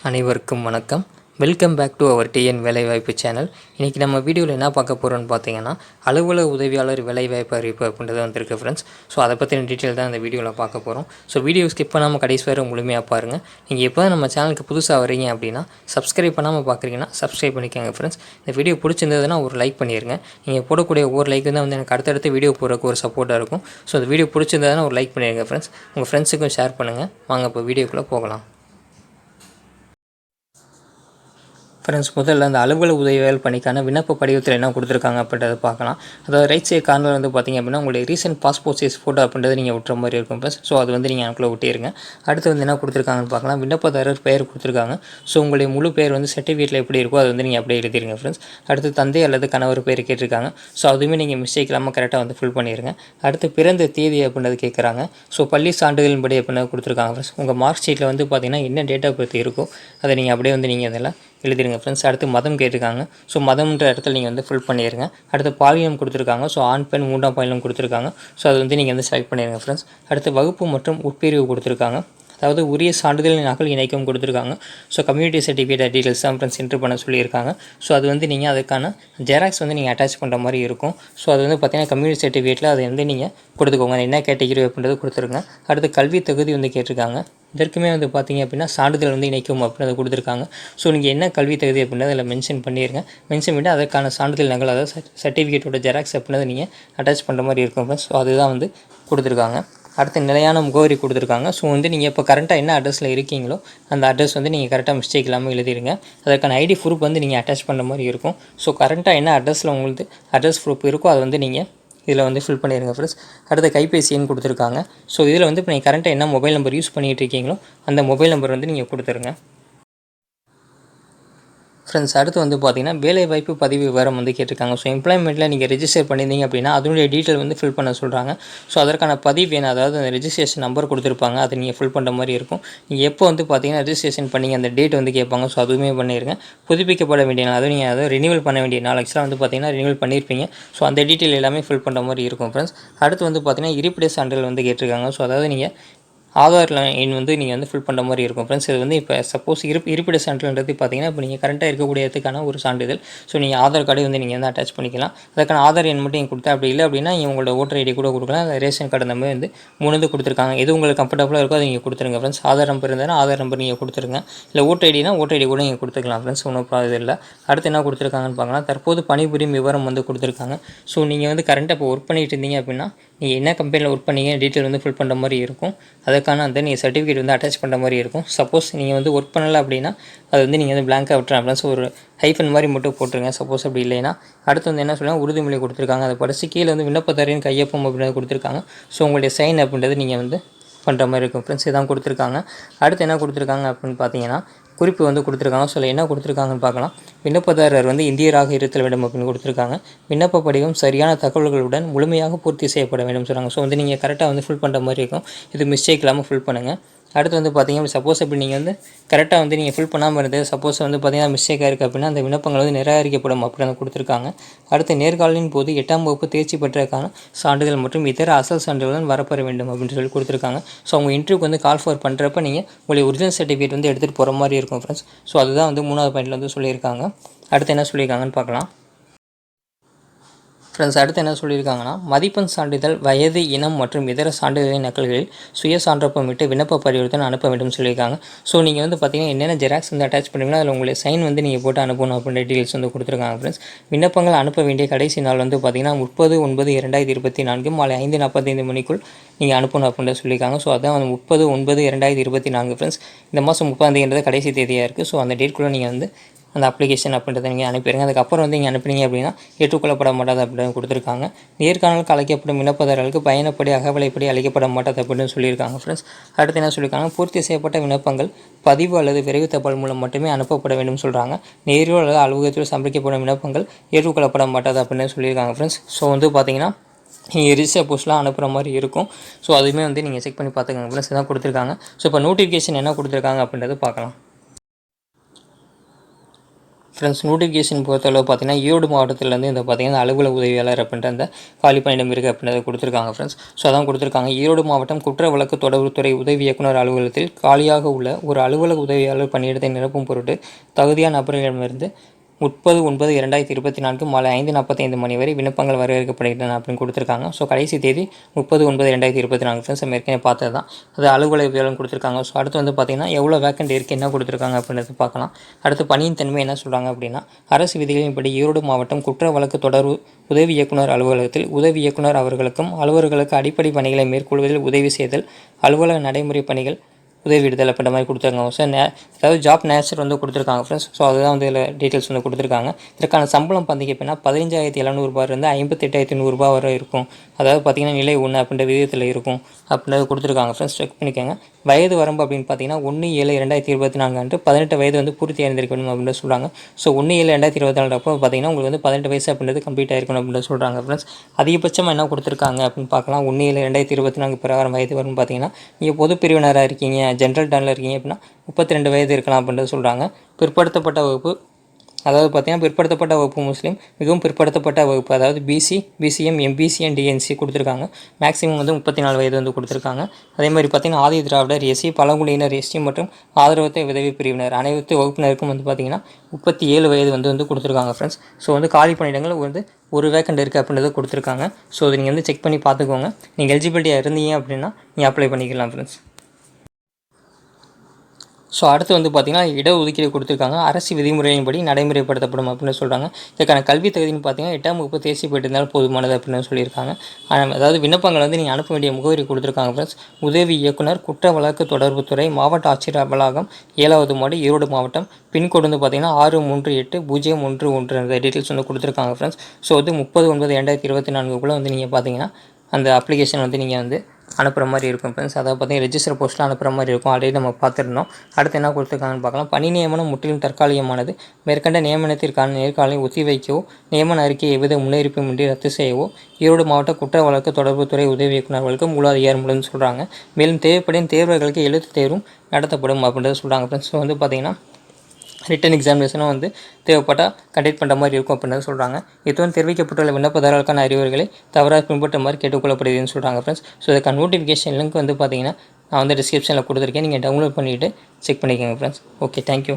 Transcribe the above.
அனைவருக்கும் வணக்கம். Welcome back to our TN வேலைவாய்ப்பு சேனல். இன்றைக்கி நம்ம வீடியோவில் என்ன பார்க்க போகிறோன்னு பார்த்தீங்கன்னா, அலுவலக உதவியாளர் வேலைவாய்ப்பு அறிவிப்பு அப்படின்றது வந்திருக்கு ஃப்ரெண்ட்ஸ். ஸோ அதை பற்றின டீட்டெயில் தான் இந்த வீடியோவில் பார்க்க போகிறோம். ஸோ வீடியோ ஸ்கிப் பண்ணாமல் கடைசி வரை முழுமையாக பாருங்கள். நீங்கள் எப்போ நம்ம சேனலுக்கு புதுசாக வரீங்க அப்படின்னா சப்ஸ்கிரைப் பண்ணாமல் பார்க்குறீங்கன்னா சப்ஸ்கிரைப் பண்ணிக்கோங்க ஃப்ரெண்ட்ஸ். இந்த வீடியோ பிடிச்சிருந்ததுன்னா ஒரு லைக் பண்ணிடுங்க. நீங்கள் போடக்கூடிய ஒவ்வொரு லைக் தான் வந்து எனக்கு அடுத்தடுத்து வீடியோ போடுறதுக்கு ஒரு சப்போர்ட்டாக இருக்கும். ஸோ இந்த வீடியோ பிடிச்சிருந்ததுன்னா ஒரு லைக் பண்ணிடுங்க ஃப்ரெண்ட்ஸ். உங்கள் ஃப்ரெண்ட்ஸுக்கும் ஷேர் பண்ணுங்கள். வாங்க இப்போ வீடியோக்குள்ளே போகலாம். ஃப்ரெண்ட்ஸ், முதல்ல அந்த அலுவலக உதவியாளர் பணிக்கான விண்ணப்ப படிவத்தில் என்ன கொடுத்துருக்காங்க அப்படின்றத பார்க்கலாம். அதாவது ரைட் சைடு கார்னர் வந்து பார்த்திங்க அப்படின்னா உங்களுடைய ரீசெண்ட் பாஸ்போர்ட் சைஸ் ஃபோட்டோ அப்படின்றது நீங்கள் விட்டுற மாதிரி இருக்கும் ஃப்ரெண்ட்ஸ். ஸோ அது வந்து நீங்கள் எனக்குள்ளே விட்டிருங்க. அடுத்து வந்து என்ன கொடுத்துருக்காங்கன்னு பார்க்கலாம். விண்ணப்பதாரர் பெயர் கொடுத்துருக்காங்க. ஸோ உங்களுடைய முழு பேர் வந்து சர்டிஃபிகேட்டில் எப்படி இருக்கோ அது வந்து நீங்கள் அப்படியே எழுதிருங்க ஃப்ரெண்ட்ஸ். அடுத்து தந்தை அல்லது கணவர் பேர் கேட்டிருக்காங்க. ஸோ அதுவுமே நீங்கள் மிஸ்டேக் இல்லாமல் கரெக்டாக வந்து ஃபில் பண்ணிடுங்க. அடுத்து பிறந்த தேதி அப்படின்றது கேட்குறாங்க. ஸோ பள்ளி சான்றிதழின்படி அப்படின்றது கொடுத்துருக்காங்க ஃப்ரெண்ட்ஸ். உங்கள் மார்க் ஷீட்டில் வந்து பார்த்திங்கன்னா என்ன டேட் ஆஃப் பர்த் இருக்கோ அதை நீங்கள் அப்படியே வந்து நீங்கள் அதெல்லாம் எழுதிருங்க ஃப்ரெண்ட்ஸ். அடுத்து மதம் கேட்டிருக்காங்க. ஸோ மதம்ன்ற இடத்துல நீங்கள் வந்து ஃபில் பண்ணிடுங்க. அடுத்து பாலினம் கொடுத்துருக்காங்க. ஸோ ஆண் பெண் 3ஆம் பாலினம் கொடுத்துருக்காங்க. ஸோ அது வந்து நீங்கள் வந்து செலக்ட் பண்ணிடுங்க ஃப்ரெண்ட்ஸ். அடுத்து வகுப்பு மற்றும் உட்பிரிவு கொடுத்துருக்காங்க. அதாவது உரிய சான்றிதழ் நகல் இணைக்கவும் கொடுத்துருக்காங்க. ஸோ கம்யூனிட்டி சர்டிஃபிகேட் டீட்டெயில்ஸ் தான் ஃப்ரெண்ட்ஸ் என்ட்ரு பண்ண சொல்லியிருக்காங்க. ஸோ அது வந்து நீங்கள் அதுக்கான ஜெராக்ஸ் வந்து நீங்கள் அட்டாச் பண்ணுற மாதிரி இருக்கும். ஸோ அது வந்து பார்த்திங்கன்னா கம்யூனிட்டி சர்டிஃபிகேட்டில் அதை வந்து நீங்கள் கொடுத்துக்கோங்க. என்ன கேட்டகிரி அப்படின்றது கொடுத்துருங்க. அடுத்து கல்வி தகுதி வந்து கேட்டிருக்காங்க. இதற்குமே வந்து பார்த்திங்க அப்படின்னா சான்றிதழ் வந்து இணைக்கும் அப்படின்றத கொடுத்துருக்காங்க. ஸோ நீங்கள் என்ன கல்வி தகுதி அப்படின்றத அதில் மென்ஷன் பண்ணிடுங்க. மென்ஷன் பண்ணி அதற்கான சான்றிதழ் நகல், அதாவது சர்டிஃபிகேட்டோட ஜெராக்ஸ் அப்படின்றத நீங்கள் அட்டாச் பண்ணுற மாதிரி இருக்கும். ஸோ அதுதான் வந்து கொடுத்துருக்காங்க. அடுத்து நிலையான முகவரி கொடுத்துருக்காங்க. ஸோ வந்து நீங்கள் இப்போ கரெக்டாக என்ன அட்ரஸில் இருக்கீங்களோ அந்த அட்ரஸ் வந்து நீங்கள் கரெக்டாக மிஸ்டேக் இல்லாமல் எழுதிடுங்க. அதற்கான ஐடி ப்ரூஃப் வந்து நீங்கள் அட்டாச் பண்ணுற மாதிரி இருக்கும். ஸோ கரெக்டாக என்ன அட்ரஸில் உங்களுக்கு அட்ரஸ் ப்ரூஃப் இருக்கோ அதை வந்து நீங்கள் இதில் வந்து ஃபில் பண்ணிடுங்க ஃப்ரெண்ட்ஸ். அடுத்த கைபேசி எண் கொடுத்துருக்காங்க. ஸோ இதில் வந்து இப்போ நீங்கள் கரெக்டாக என்ன மொபைல் நம்பர் யூஸ் பண்ணிகிட்டு இருக்கீங்களோ அந்த மொபைல் நம்பர் வந்து நீங்கள் கொடுத்துருங்க ஃப்ரெண்ட்ஸ். அடுத்து வந்து பார்த்திங்கன்னா வேலைவாய்ப்பு பதிவு விவரம் வந்து கேட்டிருக்காங்க. ஸோ எம்ப்ளாய்மெண்ட்டில் நீங்கள் ரெஜிஸ்டர் பண்ணியிருந்தீங்க அப்படின்னா அதனுடைய டீட்டெயில் வந்து ஃபில் பண்ண சொல்கிறாங்க. ஸோ அதற்கான பதிவு வேணும், அதாவது அந்த ரெஜிஸ்ட்ரேஷன் நம்பர் கொடுத்துருப்பாங்க, அதை நீங்கள் ஃபில் பண்ணுற மாதிரி இருக்கும். நீங்கள் எப்போ வந்து பார்த்திங்கன்னா ரெஜிஸ்ட்ரேஷன் பண்ணிங்க அந்த டேட் வந்து கேட்பாங்க. ஸோ அதுவுமே பண்ணிடுங்க. புதுப்பிக்கப்பட வேண்டிய நாள், அதுவும் நீங்கள் அதை ரினியூவல் பண்ண வேண்டிய நாள் ஆக்சுவலாக வந்து பார்த்திங்கன்னா ரினியூவல் பண்ணியிருப்பீங்க. ஸோ அந்த டீட்டெயில் எல்லாமே ஃபில் பண்ணுற மாதிரி இருக்கும் ஃப்ரெண்ட்ஸ். அடுத்து வந்து பார்த்திங்கன்னா இருப்பிட சான்றிதழ் வந்து கேட்டிருக்காங்க. ஸோ அதாவது நீங்கள் ஆதார் எண் வந்து நீங்கள் வந்து ஃபில் பண்ணுற மாதிரி இருக்கும் ஃப்ரெண்ட்ஸ். இது வந்து இப்போ சப்போஸ் இருப்பிட சான்றிதழ்ன்றது பார்த்தீங்கன்னா இப்போ நீங்கள் கரெக்டாக இருக்கக்கூடிய இடத்துக்கான ஒரு சான்றிதழ். ஸோ நீங்கள் ஆதார் கார்டு வந்து நீங்கள் வந்து அட்டாச் பண்ணிக்கலாம். அதுக்கான ஆதார் எண் மட்டும் நீங்கள் கொடுத்தா, அப்படி இல்லை அப்படின்னா நீங்கள் உங்களோட ஓட்டர் ஐடி கூட கொடுக்கலாம். ரேஷன் கார்டு அந்த மாதிரி வந்து 3 கொடுத்துருக்காங்க. எது உங்களுக்கு கம்ஃபர்டபுளாக இருக்கோ அதை நீங்கள் கொடுத்துருங்க ஃப்ரெண்ட்ஸ். ஆதார் நம்பர் இருந்தாலும் ஆதார் நம்பர் நீங்கள் கொடுத்துருங்க. இல்லை ஓட்டர் ஐடினா ஓட்டர் ஐடி கூட நீங்கள் கொடுத்துக்கலாம் ஃப்ரெண்ட்ஸ். ஒன்றும் ப்ராப்ளம் இல்லை. அடுத்து என்ன கொடுத்துருக்காங்கன்னு பார்க்கலாம். தற்போது பணிபுரியும் விவரம் வந்து கொடுத்துருக்காங்க. ஸோ நீங்கள் வந்து கரெக்டாக இப்போ ஒர்க் பண்ணிகிட்டு இருந்தீங்க அப்படின்னா நீங்கள் என்ன கம்பெனியில் ஒர்க் பண்ணீங்க டீட்டெயில் வந்து ஃபில் பண்ணுற மாதிரி இருக்கும். அதுக்கான அந்த நீங்கள் சர்டிஃபிகேட் வந்து அட்டாச் பண்ணுற மாதிரி இருக்கும். சப்போஸ் நீங்கள் வந்து ஒர்க் பண்ணலை அப்படின்னா அது வந்து நீங்கள் வந்து பிளாங்காக விட்டுறேன் ஃப்ரெண்ட்ஸ். ஒரு ஹைஃபன் மாதிரி மட்டும் போட்டுருங்க சப்போஸ் அப்படி இல்லைன்னா. அடுத்து வந்து என்ன சொல்லுங்கள், உறுதிமொழி கொடுத்துருக்காங்க. அதை படித்து கீழே வந்து விண்ணப்பதாரின் கையொப்பம் அப்படின்றது கொடுத்துருக்காங்க. ஸோ உங்களுடைய சைன் அப்படின்றது நீங்கள் வந்து பண்ணுற மாதிரி இருக்கும் ஃப்ரெண்ட்ஸ். இதான் கொடுத்துருக்காங்க. அடுத்து என்ன கொடுத்துருக்காங்க அப்படின்னு பார்த்தீங்கன்னா குறிப்பு வந்து கொடுத்துருக்காங்க. ஸோ என்ன கொடுத்துருக்காங்கன்னு பார்க்கலாம். விண்ணப்பதாரர் வந்து இந்தியராக இருத்தல் வேண்டும் அப்படின்னு கொடுத்துருக்காங்க. விண்ணப்ப படிவம் சரியான தகவல்களுடன் முழுமையாக பூர்த்தி செய்யப்பட வேண்டும் சொல்கிறாங்க. ஸோ வந்து நீங்கள் கரெக்டாக வந்து ஃபில் பண்ணுற மாதிரி இருக்கும். இது மிஸ்டேக் இல்லாமல் ஃபில் பண்ணுங்கள். அடுத்து வந்து பார்த்திங்கன்னா சப்போஸ் அப்படி நீங்கள் வந்து கரெக்டாக வந்து நீங்கள் ஃபில் பண்ணாமல் இருந்தது சப்போஸ் வந்து பார்த்திங்கன்னா மிஸ்டேக்காக இருக்குது அப்படின்னா அந்த விண்ணப்பங்கள் வந்து நிராகரிக்கப்படும் அப்படின்னு கொடுத்துருக்காங்க. அடுத்து நேர்காணலின் போது 8ஆம் வகுப்பு தேர்ச்சி பெற்றதற்கான சான்றிதழ் மற்றும் இதர அசல் சான்றிதழ்கள் வரப்பெற வேண்டும் அப்படின்னு சொல்லி கொடுத்துருக்காங்க. ஸோ அவங்க இன்டர்வியூக்கு வந்து கால் ஃபார் பண்ணுறப்ப நீங்கள் உங்களுடைய ஒரிஜினல் சர்டிஃபிகேட் வந்து எடுத்துகிட்டு போகிற மாதிரி இருக்கும் ஃப்ரெண்ட்ஸ். ஸோ அதுதான் வந்து 3வது பாயிண்டில் வந்து சொல்லியிருக்காங்க. அடுத்து என்ன சொல்லியிருக்காங்கன்னு பார்க்கலாம் ஃப்ரெண்ட்ஸ். அடுத்து என்ன சொல்லியிருக்காங்கன்னா மதிப்பெண் சான்றிதழ், வயது, இனம் மற்றும் இதர சான்றிதழின் நகல்களில் சுய சான்றப்பமிட்டு விண்ணப்ப பரிவர்த்தனை அனுப்ப வேண்டும் சொல்லியிருக்காங்க. ஸோ நீங்கள் வந்து பார்த்திங்கன்னா என்னென்ன ஜெராக்ஸ் வந்து அட்டாச் பண்ணுவீங்களோ அதில் உங்களுடைய சைன் வந்து நீங்கள் போட்டு அனுப்பணும் அப்படின்ற டீட்டெயில்ஸ் வந்து கொடுத்துருக்காங்க ஃப்ரெண்ட்ஸ். விண்ணப்பங்கள் அனுப்ப வேண்டிய கடைசி நாள் வந்து பார்த்திங்கன்னா 30/9/2024 மாலை 5:45 மணிக்குள் நீங்கள் அனுப்பணும் அப்படின்ற சொல்லியிருக்காங்க. ஸோ அதான் வந்து 30/9/2024 ஃப்ரெண்ட்ஸ். இந்த மாதம் 30ஆம் கடைசி தேதியாக இருக்குது. ஸோ அந்த டேட்குள்ளே நீங்கள் வந்து அந்த அப்ளிகேஷன் அப்படின்றத நீங்கள் அனுப்பிடுங்க. அதுக்கப்புறம் வந்து நீங்கள் அனுப்பினீங்க அப்படின்னா ஏற்றுக்கொள்ளப்பட மாட்டாது அப்படின்னு கொடுத்துருக்காங்க. நேர்காணலுக்கு அழைக்கப்படும் விண்ணப்பதாரர்களுக்கு பயணப்படி அகவலைப்படி அளிக்கப்பட மாட்டாது அப்படின்னு சொல்லியிருக்காங்க ஃப்ரெண்ட்ஸ். அடுத்து என்ன சொல்லியிருக்காங்க, பூர்த்தி செய்யப்பட்ட விண்ணப்பங்கள் பதிவு அல்லது விரைவு தபால் மூலம் மட்டுமே அனுப்பப்பட வேண்டும் சொல்கிறாங்க. நேரிலோ அல்லது அலுவலகத்தில் சமர்ப்பிக்கப்படும் விண்ணப்பங்கள் ஏற்றுக்கொள்ளப்பட மாட்டாது அப்படின்னு சொல்லியிருக்காங்க ஃப்ரெண்ட்ஸ். ஸோ வந்து பார்த்தீங்கன்னா நீங்கள் ரிஜிஸ்டர் போஸ்ட்லாம் அனுப்புகிற மாதிரி இருக்கும். ஸோ அதுவுமே வந்து நீங்கள் செக் பண்ணி பார்த்துக்கோங்க ஃப்ரெண்ட்ஸ். இதான் கொடுத்துருக்காங்க. ஸோ இப்போ நோட்டிஃபிகேஷன் என்ன கொடுத்துருக்காங்க அப்படின்றது பார்க்கலாம் ஃப்ரெண்ட்ஸ் நோட்டிஃபிகேஷன் பொறுத்தளவு பார்த்தீங்கன்னா ஈரோடு மாவட்டத்திலேருந்து இந்த பார்த்தீங்கன்னா அலுவலக உதவியாளர் அப்படின்ற அந்த காலி பணியிடம் இருக்குது அப்படின்றத கொடுத்துருக்காங்க ஃப்ரெண்ட்ஸ். ஸோ அதான் கொடுத்துருக்காங்க. ஈரோடு மாவட்டம் குற்ற வழக்கு தொடர்புத்துறை உதவி இயக்குனர் அலுவலகத்தில் காலியாக உள்ள ஒரு அலுவலக உதவியாளர் பணியிடத்தை நிரப்பும் பொருட்டு தகுதியான நபர்களிடமிருந்து 30/9/2024 மாலை 5:45 மணி வரை விண்ணப்பங்கள் வரவேற்கப்படுகின்றன அப்படின்னு கொடுத்துருக்காங்க. ஸோ கடைசி தேதி 30/9/2024 ஃப்ரெண்ட்ஸ் நம்ம ஏற்கனவே பார்த்தது தான். அது அலுவலகம் கொடுத்துருக்காங்க. ஸோ அடுத்து வந்து பார்த்திங்கன்னா எவ்வளோ வேக்கண்ட் இருக்குது, என்ன கொடுத்துருக்காங்க அப்படின்றது பார்க்கலாம். அடுத்து பணியின் தன்மை என்ன சொல்கிறாங்க அப்படின்னா, அரசு விதிகளின்படி ஈரோடு மாவட்டம் குற்ற வழக்கு தொடர்பு உதவி இயக்குனர் அலுவலகத்தில் உதவி இயக்குனர் அவர்களுக்கும் அலுவலர்களுக்கு அடிப்படை பணிகளை மேற்கொள்வதில் உதவி செய்தல், அலுவலக நடைமுறை பணிகள் உதவிடுதல் அப்படின்ற மாதிரி கொடுத்துருக்காங்க. ஸோ அதாவது ஜாப் நேச்சர் வந்து கொடுத்துருக்காங்க ஃப்ரெண்ட்ஸ். ஸோ அதுதான் வந்து இதில் டீட்டெயில்ஸ் வந்து கொடுத்துருக்காங்க. இதற்கான சம்பளம் பார்த்திங்க அப்படின்னா 15,700 58,100 வரை இருக்கும். அதாவது பார்த்திங்கன்னா நிலை 1 அப்படின்ற விதத்தில் இருக்கும் அப்படின்றது கொடுத்துருக்காங்க ஃப்ரெண்ட்ஸ். செக் பண்ணிக்கோங்க. வயது வரம்பு அப்படின்னு பார்த்தீங்கன்னா 1/7/2024 அன்று 18 வயது வந்து பூர்த்தி அடைந்திருக்க வேண்டும் அப்படின்னு சொல்கிறாங்க. ஸோ 1/7/2024 அப்போ பார்த்தீங்கன்னா உங்களுக்கு வந்து 18 வயசு அப்படின்றது கம்ப்ளீட் ஆகிருக்கணும் அப்படின்னு சொல்கிறாங்க ஃப்ரெண்ட்ஸ். அதிகபட்சமாக என்ன கொடுத்துருக்காங்க அப்படின்னு பார்க்கலாம். 1/7/2024 பிரகாரம் வயது வரும்னு பார்த்தீங்கன்னா நீங்கள் பொது பிரிவினராக இருக்கீங்க, ஜென்ரல் டர்னில் இருக்கீங்க அப்படின்னா 32 வயது இருக்கலாம் அப்படின்றது சொல்கிறாங்க. பிற்படுத்தப்பட்ட வகுப்பு, அதாவது பார்த்திங்கன்னா பிற்படுத்தப்பட்ட வகுப்பு முஸ்லீம், மிகவும் பிற்படுத்தப்பட்ட வகுப்பு அதாவது BC, BCM, MBC and DNC கொடுத்துருக்காங்க. மேக்ஸிமம் வந்து 34 வயது வந்து கொடுத்துருக்காங்க. அதே மாதிரி பார்த்திங்கன்னா ஆதி திராவிடர், எஸ்சி, பழங்குடியினர், எஸ்டி மற்றும் ஆதரவற்ற உதவி பிரிவினர் அனைத்து வகுப்பினருக்கும் வந்து பார்த்திங்கன்னா 37 வயது வந்து கொடுத்துருக்காங்க ஃப்ரெண்ட்ஸ். ஸோ வந்து காலி பணியிடங்கள் வந்து ஒரு வேக்கண்ட் இருக்குது அப்படின்றத கொடுத்துருக்காங்க. ஸோ அதை நீங்கள் வந்து செக் பண்ணி பார்த்துக்கோங்க. நீங்கள் எலிஜிபிலிட்டியாக இருந்தீங்க அப்படின்னா நீங்கள் அப்ளை பண்ணிக்கலாம் ஃப்ரெண்ட்ஸ். ஸோ அடுத்து வந்து பார்த்திங்கன்னா இடஒதுக்கீடு கொடுத்துருக்காங்க. அரசு விதிமுறையின்படி நடைமுறைப்படுத்தப்படும் அப்படின்னு சொல்கிறாங்க. இதுக்கான கல்வி தகுதின்னு பார்த்தீங்கன்னா 8ஆம் வகுப்பு தேர்ச்சி பெற்றிருந்தாலும் போதுமானது அப்படின்னு சொல்லியிருக்காங்க. அதாவது விண்ணப்பங்கள் வந்து நீங்கள் அனுப்ப வேண்டிய முகவரி கொடுத்துருக்காங்க ஃப்ரெண்ட்ஸ். உதவி இயக்குனர் குற்ற வழக்கு தொடர்புத்துறை மாவட்ட ஆட்சியர் அலுவலகம் 7வது மாடி ஈரோடு மாவட்டம். பின்கோடு வந்து பார்த்திங்கன்னா 63801 அந்த டீட்டெயில்ஸ் வந்து கொடுத்துருக்காங்க ஃப்ரெண்ட்ஸ். ஸோ வந்து 30/9/2024 வந்து நீங்கள் பார்த்தீங்கன்னா அந்த அப்ளிகேஷன் வந்து நீங்கள் வந்து அனுப்புகிற மாதிரி இருக்கும் ஃப்ரெண்ட்ஸ். அதாவது பார்த்தீங்கன்னா ரெஜிஸ்டர் போஸ்ட்டில் அனுப்புகிற மாதிரி இருக்கும். ஆல்ரெடி நம்ம பார்த்துருந்தோம். அடுத்து என்ன கொடுத்துருக்காங்கன்னு பார்க்கலாம். பணி நியமனம் முற்றிலும் தற்காலிகமானது. மேற்கண்ட நியமனத்திற்கான நேர்காணலை ஒத்திவைக்கவோ நியமன அறிக்கையை எவ்வித முன்னறிவிப்புமின்றி ரத்து செய்யவோ ஈரோடு மாவட்ட குற்ற வழக்கு தொடர்புத்துறை உதவி இயக்குநர்களுக்கு முழு அதிகாரம் உள்ளதுன்னு சொல்கிறாங்க. மேலும் தேவைப்படும் தேர்வர்களுக்கு எழுத்து தேர்வும் நடத்தப்படும் அப்படின்றத சொல்கிறாங்க ஃப்ரெண்ட்ஸ். ஸோ வந்து பார்த்திங்கன்னா ரிட்டன் எக்ஸாமினேஷனும் வந்து தேவைப்பட்டால் கண்டக்ட் பண்ணுற மாதிரி இருக்கும் அப்படின்னு சொல்கிறாங்க. இதுவும் தெரிவிக்கப்பட்டுள்ள விண்ணப்பதாரர்களுக்கான அறிவுரைகளை தவறாக பின்பற்ற மாதிரி கேட்டுக்கொள்ளப்படுதுன்னு சொல்கிறாங்க ஃப்ரெண்ட்ஸ். ஸோ இதுக்கான நோட்டிஃபிகேஷன் லிங்க் வந்து பார்த்திங்கன்னா நான் வந்து டிஸ்கிரிப்ஷனில் கொடுத்துருக்கேன். நீங்கள் டவுன்லோட் பண்ணிவிட்டு செக் பண்ணிக்கோங்க ஃப்ரெண்ட்ஸ். Okay, thank you.